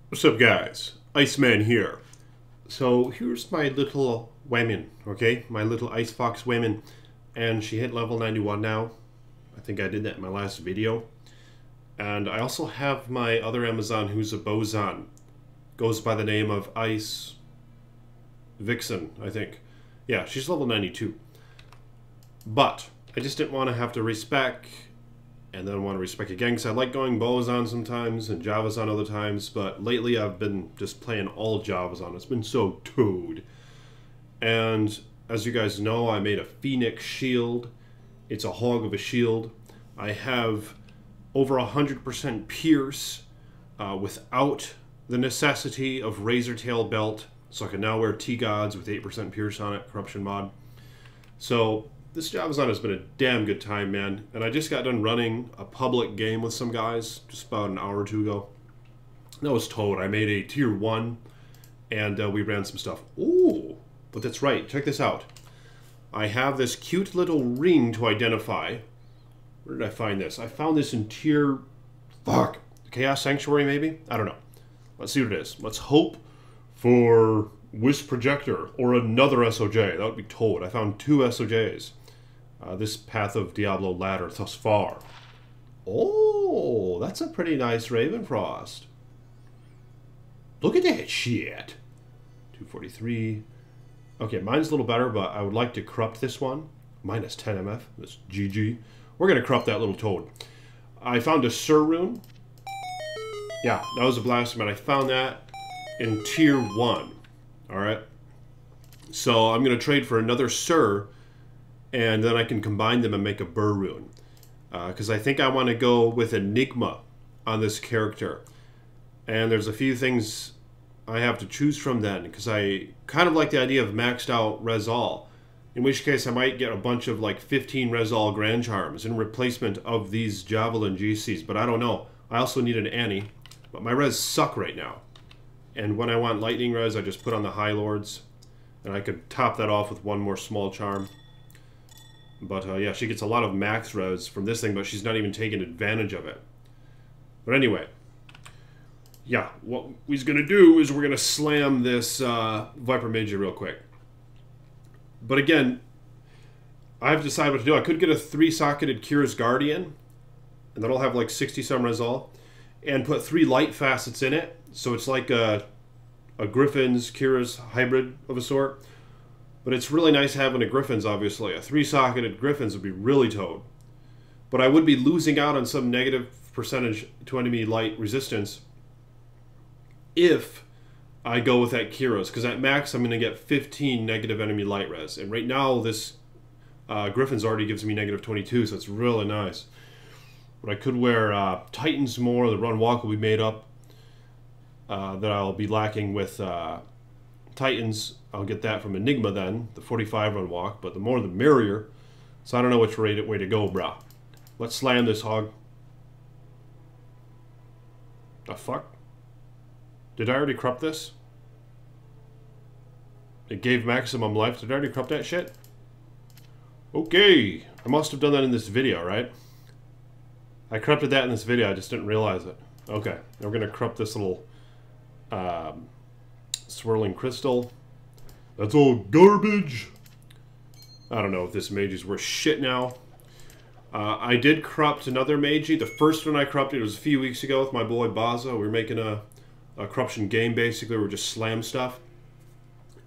What's up, guys? Iceman here. So here's my little woman, okay? My little ice fox woman. And she hit level 91 now. I think I did that in my last video. And I also have my other Amazon who's a boson. Goes by the name of Ice Vixen, I think. Yeah, she's level 92. But I just didn't want to have to respec and then want to respec again, because I like going boson sometimes and Javazon other times, but lately I've been just playing all Javazon. It's been so toad. And as you guys know, I made a Phoenix shield. It's a hog of a shield. I have over 100% pierce without the necessity of razor tail belt, so I can now wear T-Gods with 8% pierce on it, corruption mod. So this Javazon has been a damn good time, man. And I just got done running a public game with some guys just about an hour or two ago. That was toad. I made a tier 1 and we ran some stuff. Ooh, but that's right. Check this out. I have this cute little ring to identify. Where did I find this? I found this in tier... Fuck. Chaos Sanctuary, maybe? I don't know. Let's see what it is. Let's hope for Wisp Projector or another SOJ. That would be toad. I found 2 SOJs. This Path of Diablo ladder thus far. Oh, that's a pretty nice Ravenfrost. Look at that shit. 243. Okay, mine's a little better, but I would like to corrupt this one. Minus 10 MF. That's GG. We're going to corrupt that little toad. I found a Sur rune. Yeah, that was a blasphemy. I found that in tier 1. Alright. So I'm going to trade for another Sur, and then I can combine them and make a Burr rune. Because I think I want to go with Enigma on this character. And there's a few things I have to choose from then, because I kind of like the idea of maxed out Rezal. In which case I might get a bunch of like 15 Rezal Grand Charms in replacement of these Javelin GCs, but I don't know. I also need an Annie, but my res suck right now. And when I want Lightning Res, I just put on the High Lords, and I could top that off with one more small charm. But yeah, she gets a lot of max res from this thing, but she's not even taking advantage of it. But anyway, yeah, what we're going to do is we're going to slam this Viper Magi real quick. But again, I have to decide what to do. I could get a 3-socketed Kira's Guardian, and that'll have like 60 some Rezal, and put 3 light facets in it, so it's like a Griffin's Kira's hybrid of a sort. But it's really nice having a Griffin's, obviously. A 3-socketed Griffin's would be really toad. But I would be losing out on some negative percentage to enemy light resistance if I go with that Kira's. Because at max, I'm going to get 15 negative enemy light res. And right now, this Griffin's already gives me negative 22, so it's really nice. But I could wear Titans more. The run walk will be made up. That I'll be lacking with Titans. I'll get that from Enigma then, the 45 run walk, but the more the merrier. So I don't know which way to go, brah. Let's slam this hog. The fuck? Did I already corrupt this? It gave maximum life. Did I already corrupt that shit? Okay. I must have done that in this video, right? I corrupted that in this video, I just didn't realize it. Okay. Now we're going to corrupt this little swirling crystal. That's all garbage. I don't know if this Magi's worth shit now. I did corrupt another Magi. The first one I corrupted was a few weeks ago with my boy Baza. We were making a corruption game, basically. We were just slam stuff.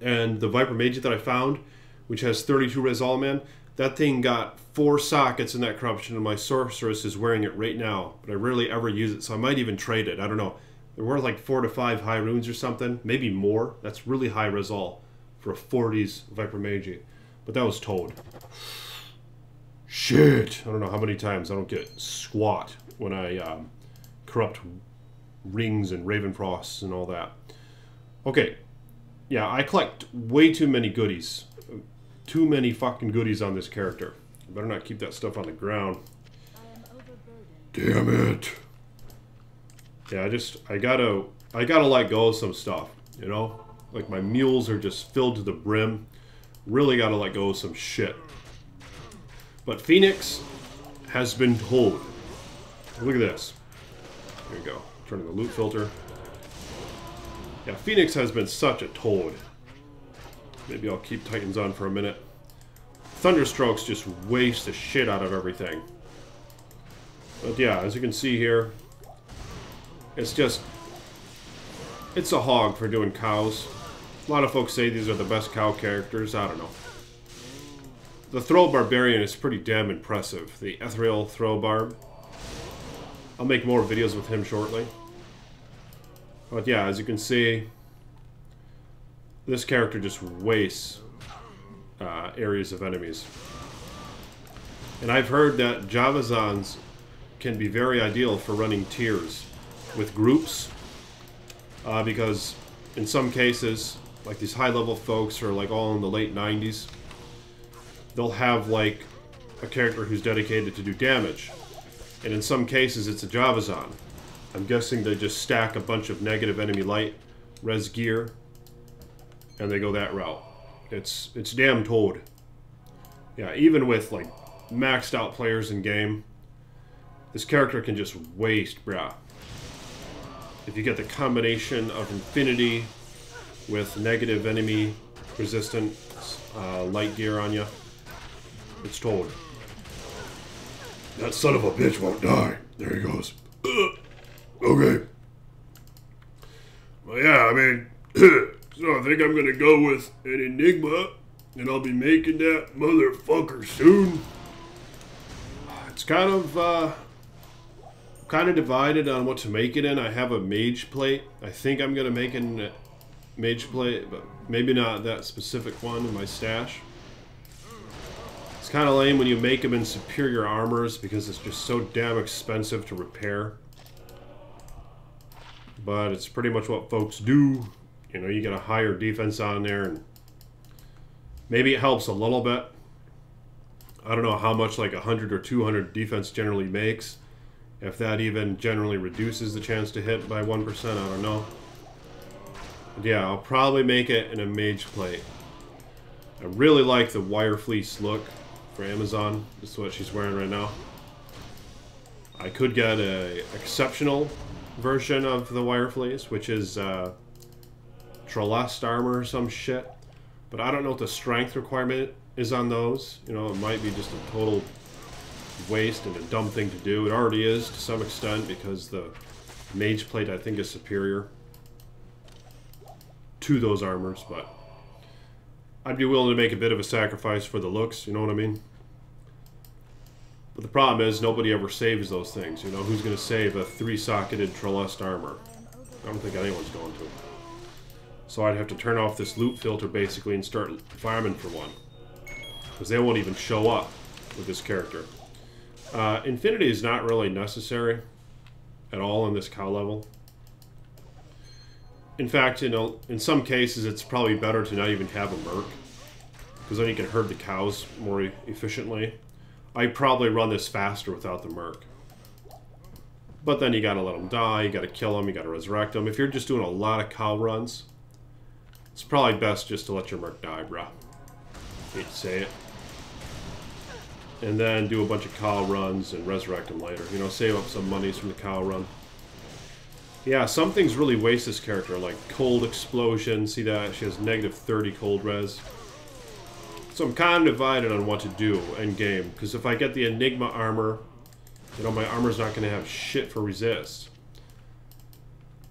And the Viper Magi that I found, which has 32 Rezal, man, that thing got 4 sockets in that corruption, and my Sorceress is wearing it right now. But I rarely ever use it, so I might even trade it. I don't know. They're worth like 4 to 5 high runes or something. Maybe more. That's really high Rezal for a 40s Viper Magi. But that was toad. Shit. I don't know how many times I don't get squat when I corrupt rings and Ravenfrosts and all that. Okay. Yeah, I collect way too many goodies. Too many fucking goodies on this character. I better not keep that stuff on the ground. Damn it. Yeah, I gotta let go of some stuff, you know? Like my mules are just filled to the brim. Really gotta let go of some shit. But Phoenix has been told. Look at this. There you go. Turning the loot filter. Yeah, Phoenix has been such a toad. Maybe I'll keep Titans on for a minute. Thunderstrokes just waste the shit out of everything. But yeah, as you can see here, it's a hog for doing cows. A lot of folks say these are the best cow characters. I don't know. The Throw Barbarian is pretty damn impressive. The Ethereal Throw Barb. I'll make more videos with him shortly. But yeah, as you can see, this character just wastes areas of enemies. And I've heard that Javazons can be very ideal for running tiers with groups, because in some cases, like these high-level folks who are like all in the late 90s, they'll have like a character who's dedicated to do damage. And in some cases, it's a Javazon. I'm guessing they just stack a bunch of negative enemy light res gear, and they go that route. It's damn toad. Yeah, even with like maxed out players in game, this character can just waste, brah. If you get the combination of Infinity with negative enemy resistant light gear on you, it's toad. That son of a bitch won't die. There he goes. Okay. Well, yeah, I mean, so I think I'm gonna go with an Enigma, and I'll be making that motherfucker soon. It's kind of divided on what to make it in. I have a mage plate. I think I'm gonna make it in a mage plate, but maybe not that specific one in my stash. It's kind of lame when you make them in superior armors because it's just so damn expensive to repair. But it's pretty much what folks do. You know, you get a higher defense on there, and maybe it helps a little bit. I don't know how much like 100 or 200 defense generally makes. If that even generally reduces the chance to hit by 1%, I don't know. But yeah, I'll probably make it in a mage plate. I really like the wire fleece look for Amazon. This is what she's wearing right now. I could get a exceptional version of the wire fleece, which is Trelast armor or some shit. But I don't know what the strength requirement is on those. You know, it might be just a total waste and a dumb thing to do. It already is to some extent because the mage plate I think is superior to those armors, but I'd be willing to make a bit of a sacrifice for the looks, you know what I mean? But the problem is nobody ever saves those things, you know? Who's going to save a 3-socketed Trelast armor? I don't think anyone's going to. So I'd have to turn off this loot filter basically and start farming for one. Because they won't even show up with this character. Infinity is not really necessary at all in this cow level. In fact, you know, in some cases it's probably better to not even have a merc, because then you can herd the cows more efficiently. I'd probably run this faster without the merc. But then you gotta let them die, you gotta kill them, you gotta resurrect them. If you're just doing a lot of cow runs, it's probably best just to let your merc die, bruh. Hate to say it. And then do a bunch of cow runs and resurrect them later. You know, save up some monies from the cow run. Yeah, some things really waste this character, like Cold Explosion. See that? She has negative 30 cold res. So I'm kind of divided on what to do in game, because if I get the Enigma armor, you know, my armor's not going to have shit for resist.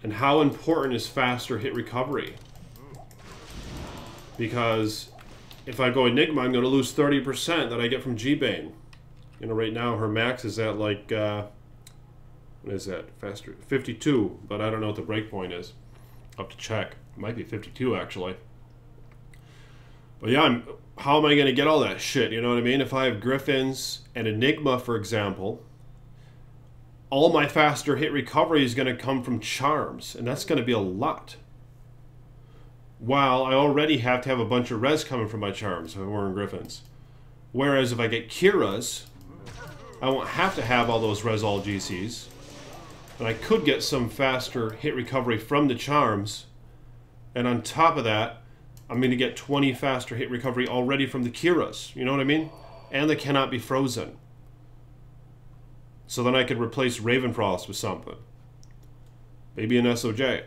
And how important is faster hit recovery? Because if I go Enigma, I'm going to lose 30% that I get from G-Bane. You know, right now her max is at like, what is that? Faster 52, but I don't know what the breakpoint is. I'll have to check. It might be 52 actually. But yeah, how am I going to get all that shit? You know what I mean? If I have Griffins and Enigma, for example, all my faster hit recovery is going to come from charms, and that's going to be a lot. While I already have to have a bunch of res coming from my charms if I'm wearing Griffins. Whereas if I get Kira's, I won't have to have all those res all GCs. And I could get some faster hit recovery from the charms. And on top of that, I'm going to get 20 faster hit recovery already from the Kira's. You know what I mean? And they cannot be frozen. So then I could replace Ravenfrost with something. Maybe an SOJ.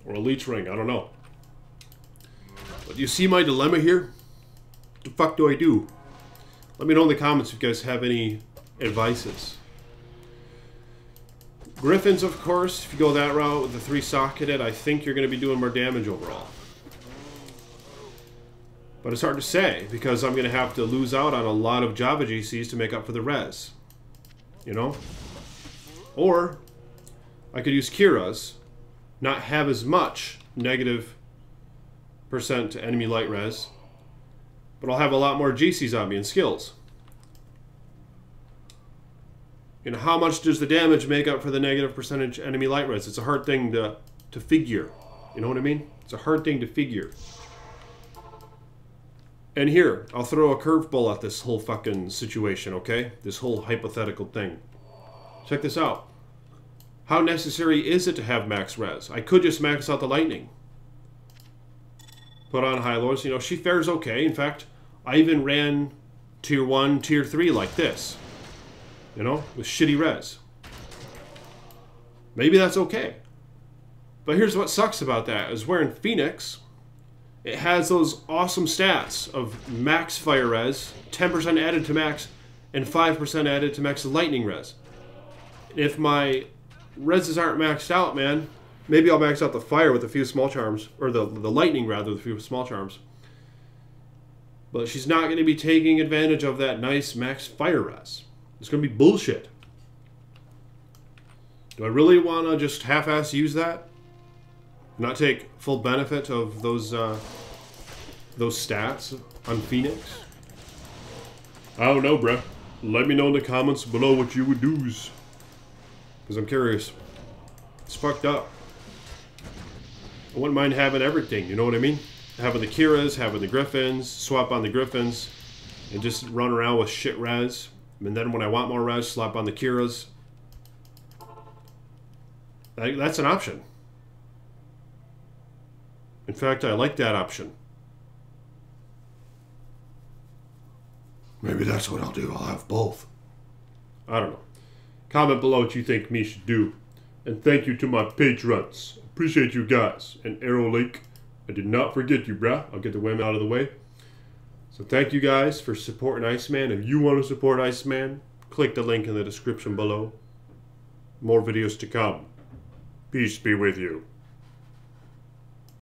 Or a leech ring, I don't know. But you see my dilemma here? What the fuck do I do? Let me know in the comments if you guys have any advices. Griffins, of course, if you go that route with the 3-socketed, I think you're going to be doing more damage overall. But it's hard to say, because I'm going to have to lose out on a lot of Java GCs to make up for the res. You know? Or, I could use Kira's, not have as much negative % to enemy light res, but I'll have a lot more GCs on me and skills. You know, how much does the damage make up for the negative % enemy light res? It's a hard thing to figure. You know what I mean? It's a hard thing to figure. And here, I'll throw a curveball at this whole fucking situation, okay? This whole hypothetical thing. Check this out. How necessary is it to have max res? I could just max out the lightning. Put on high lows. You know, she fares okay. In fact, I even ran tier 1, tier 3 like this. You know, with shitty res. Maybe that's okay. But here's what sucks about that, is wearing Phoenix, it has those awesome stats of max fire res, 10% added to max, and 5% added to max lightning res. If my reses aren't maxed out, man, maybe I'll max out the fire with a few small charms, or the lightning rather with a few small charms. But she's not going to be taking advantage of that nice max fire res. It's going to be bullshit. Do I really want to just half-ass use that? Not take full benefit of those stats on Phoenix? I don't know, bruh. Let me know in the comments below what you would do. Because I'm curious. It's fucked up. I wouldn't mind having everything, you know what I mean? Having the Kiras, having the Griffins, swap on the Griffins, and just run around with shit res. And then when I want more res, slap on the Kiras. That's an option. In fact, I like that option. Maybe that's what I'll do. I'll have both. I don't know. Comment below what you think me should do. And thank you to my patrons. Appreciate you guys. And Arrow Lake, I did not forget you, bruh. I'll get the women out of the way. So thank you guys for supporting Iceman. If you want to support Iceman, click the link in the description below. More videos to come. Peace be with you.